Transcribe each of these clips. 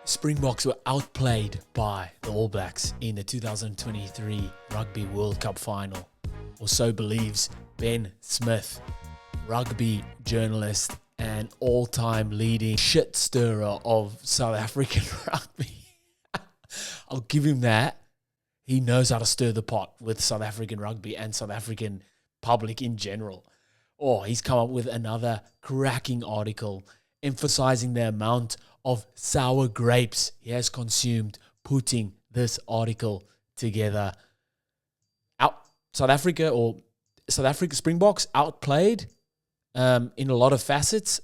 Springboks were outplayed by the All Blacks in the 2023 Rugby World Cup Final, or so believes Ben Smith, rugby journalist and all-time leading shit stirrer of South African rugby. I'll give him that. He knows how to stir the pot with South African rugby and South African public in general. Oh, he's come up with another cracking article emphasizing the amount of sour grapes he has consumed putting this article together. South Africa Springboks outplayed in a lot of facets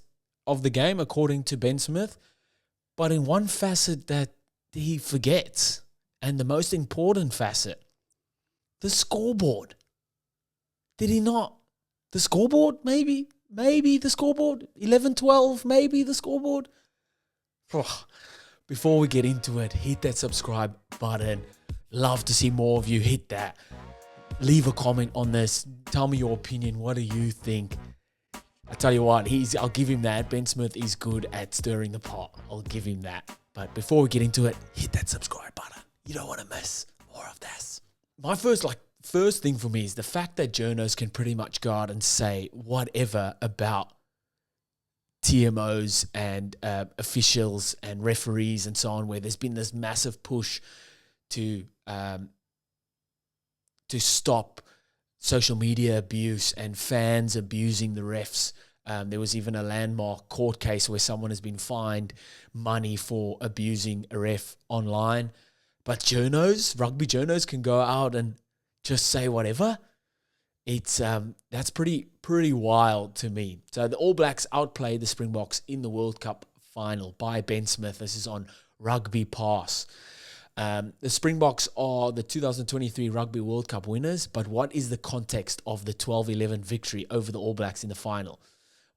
of the game, according to Ben Smith, but in one facet that he forgets, and the most important facet, the scoreboard. Did he not? The scoreboard, maybe the scoreboard, 11-12, maybe the scoreboard. Before we get into it, hit that subscribe button. Love to see more of you hit that. Leave a comment on this. Tell me your opinion. What do you think? I tell you what, I'll give him that. Ben Smith is good at stirring the pot. I'll give him that. But before we get into it, hit that subscribe button. You don't want to miss more of this. My first thing for me is the fact that journos can pretty much go out and say whatever about TMOs and officials and referees and so on, where there's been this massive push to stop social media abuse and fans abusing the refs. There was even a landmark court case where someone has been fined money for abusing a ref online. But rugby journos can go out and just say whatever. It's that's pretty wild to me. So the All Blacks outplayed the Springboks in the World Cup final by Ben Smith. This is on Rugby Pass. The Springboks are the 2023 Rugby World Cup winners, but what is the context of the 12-11 victory over the All Blacks in the final?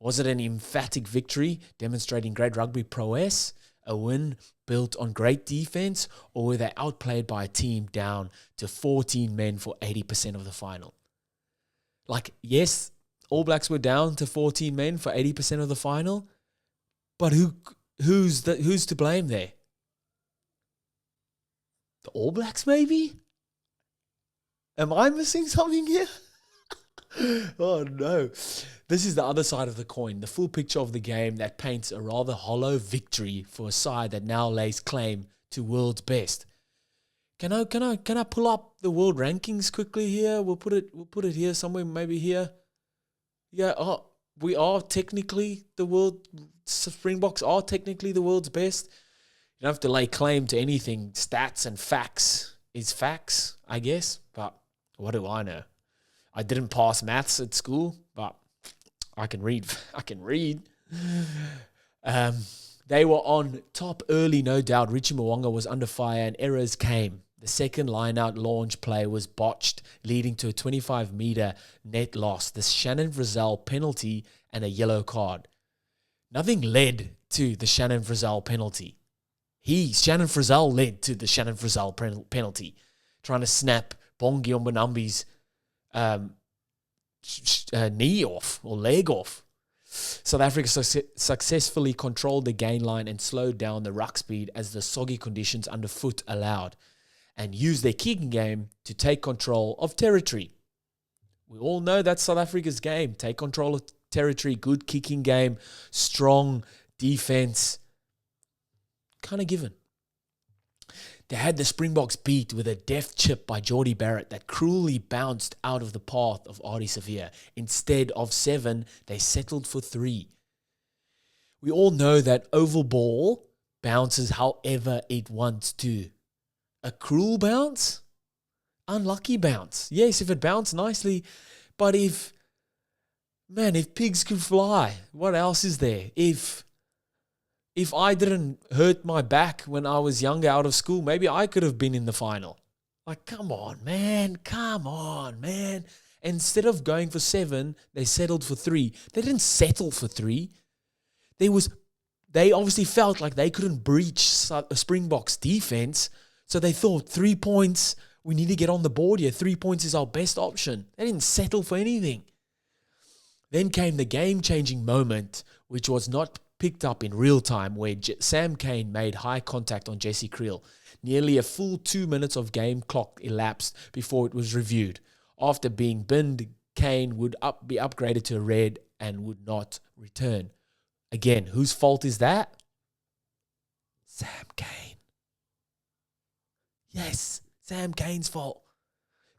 Was it an emphatic victory demonstrating great rugby prowess, a win built on great defense, or were they outplayed by a team down to 14 men for 80% of the final? Yes, All Blacks were down to 14 men for 80% of the final, but who's to blame there? The All Blacks, maybe? Am I missing something here? Oh, no. This is the other side of the coin, the full picture of the game that paints a rather hollow victory for a side that now lays claim to world's best. Can I pull up the world rankings quickly here? We'll put it here somewhere, maybe here. Yeah, we are technically Springboks are technically the world's best. You don't have to lay claim to anything. Stats and facts is facts, I guess. But what do I know? I didn't pass maths at school, but I can read. They were on top early, no doubt. Richie Mwanga was under fire and errors came. The second line-out launch play was botched, leading to a 25-meter net loss, the Shannon Frizzell penalty, and a yellow card. Nothing led to the Shannon Frizzell penalty. Shannon Frizzell led to the Shannon Frizzell penalty, trying to snap Bongi Mbonambi's knee off or leg off. South Africa successfully controlled the gain line and slowed down the ruck speed as the soggy conditions underfoot allowed, and used their kicking game to take control of territory. We all know that's South Africa's game. Take control of territory, good kicking game, strong defense. Kind of given. They had the Springboks beat with a deft chip by Geordie Barrett that cruelly bounced out of the path of Ardie Savea. Instead of 7, they settled for 3. We all know that oval ball bounces however it wants to. A cruel bounce? Unlucky bounce. Yes, if it bounced nicely, but if pigs could fly, what else is there? If I didn't hurt my back when I was younger out of school, maybe I could have been in the final. Come on, man. Instead of going for 7, they settled for 3. They didn't settle for 3. They obviously felt like they couldn't breach Springboks defense, so they thought 3 points, we need to get on the board here. 3 points is our best option. They didn't settle for anything. Then came the game-changing moment, which was not picked up in real time where Sam Cane made high contact on Jesse Creel. Nearly a full 2 minutes of game clock elapsed before it was reviewed. After being binned, Cane would be upgraded to a red and would not return. Again, whose fault is that? Sam Cane. Yes, Sam Cane's fault.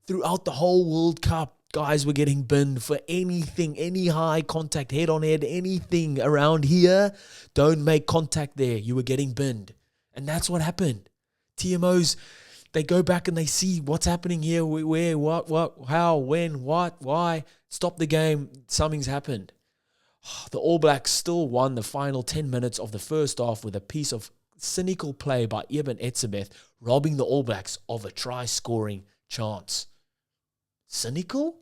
Throughout the whole World Cup, guys were getting binned for anything, any high contact, head on head, anything around here. Don't make contact there. You were getting binned. And that's what happened. TMOs, they go back and they see what's happening here, where, what, how, when, what, why. Stop the game. Something's happened. The All Blacks still won the final 10 minutes of the first half with a piece of cynical play by Eben Etzebeth, robbing the All Blacks of a try-scoring chance. Cynical?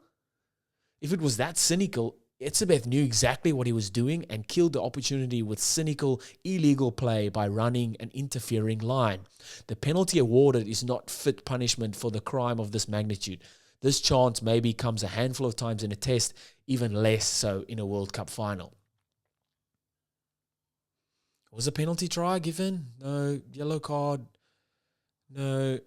If it was that cynical, Etzebeth knew exactly what he was doing and killed the opportunity with cynical, illegal play by running an interfering line. The penalty awarded is not fit punishment for the crime of this magnitude. This chance maybe comes a handful of times in a test, even less so in a World Cup final. Was a penalty try given? No. Yellow card? No.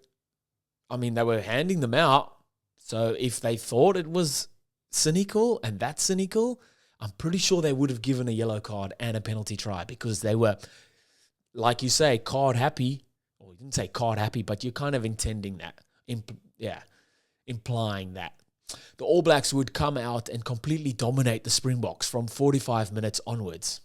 I mean, they were handing them out. So if they thought it was cynical and that's cynical, I'm pretty sure they would have given a yellow card and a penalty try because they were, like you say, card happy. Or you didn't say card happy, but you're kind of intending that. Implying that. The All Blacks would come out and completely dominate the Springboks from 45 minutes onwards.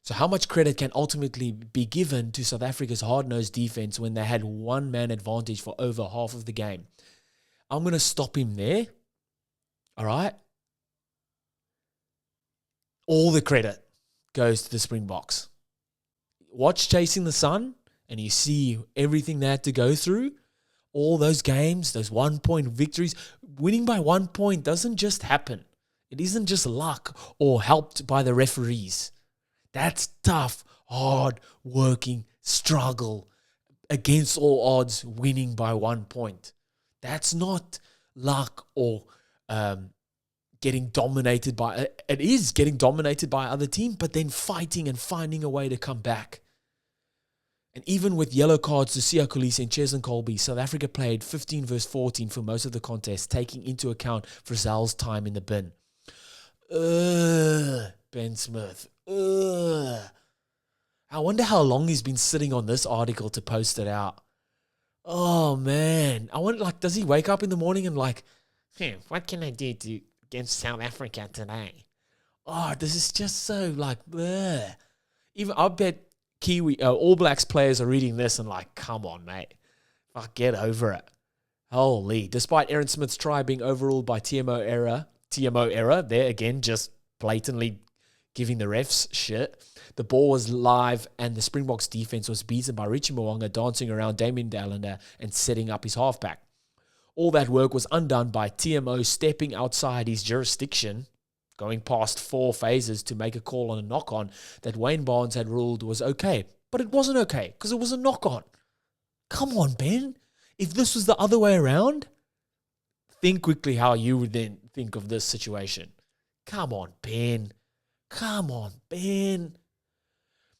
So how much credit can ultimately be given to South Africa's hard-nosed defense when they had one-man advantage for over half of the game? I'm going to stop him there. All right? All the credit goes to the Springboks. Watch Chasing the Sun and you see everything they had to go through. All those games, those 1-point victories. Winning by 1 point doesn't just happen. It isn't just luck or helped by the referees. That's tough, hard-working struggle against all odds, winning by 1 point. That's not luck or getting dominated by... It is getting dominated by other team, but then fighting and finding a way to come back. And even with yellow cards to Siya Kolisi and Cheslin Colby, South Africa played 15 versus 14 for most of the contest, taking into account Frizzell's time in the bin. Ben Smith. I wonder how long he's been sitting on this article to post it out. Oh, man. I wonder, does he wake up in the morning and what can I do against South Africa today? Oh, this is just so, bleh. Even, I bet Kiwi, All Blacks players are reading this and come on, mate. Get over it. Holy. Despite Aaron Smith's try being overruled by TMO error, there again, just blatantly giving the refs shit. The ball was live and the Springboks defense was beaten by Richie Mwanga dancing around Damien Dallender and setting up his halfback. All that work was undone by TMO stepping outside his jurisdiction, going past 4 phases to make a call on a knock-on that Wayne Barnes had ruled was okay. But it wasn't okay because it was a knock-on. Come on, Ben. If this was the other way around, think quickly how you would then think of this situation. Come on, Ben. Come on, Ben.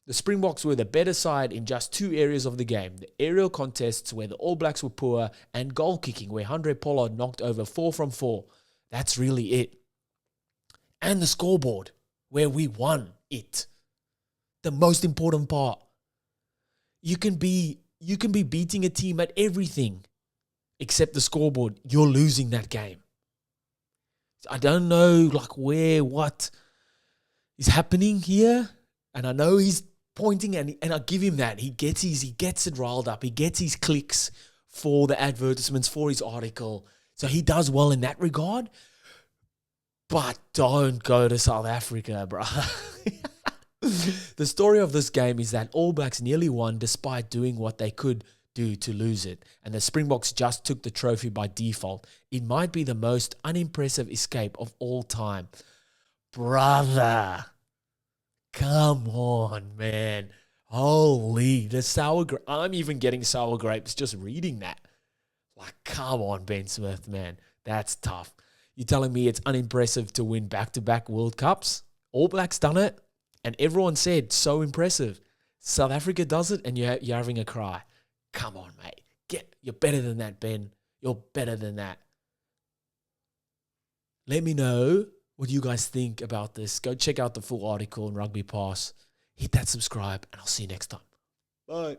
The Springboks were the better side in just 2 areas of the game. The aerial contests where the All Blacks were poor and goal kicking where Handré Pollard knocked over 4 from 4. That's really it. And the scoreboard where we won it. The most important part. You can be beating a team at everything except the scoreboard. You're losing that game. I don't know what is happening here. And I know he's pointing and I give him that. He gets it riled up. He gets his clicks for the advertisements, for his article. So he does well in that regard. But don't go to South Africa, bro. The story of this game is that All Blacks nearly won despite doing what they could do to lose it. And the Springboks just took the trophy by default. It might be the most unimpressive escape of all time. Brother. Come on, man. Holy, the sour grape. I'm even getting sour grapes just reading that. Come on, Ben Smith, man. That's tough. You're telling me it's unimpressive to win back-to-back World Cups? All Blacks done it. And everyone said, so impressive. South Africa does it and you're having a cry. Come on, mate. You're better than that, Ben. You're better than that. Let me know what you guys think about this. Go check out the full article on Rugby Pass. Hit that subscribe and I'll see you next time. Bye.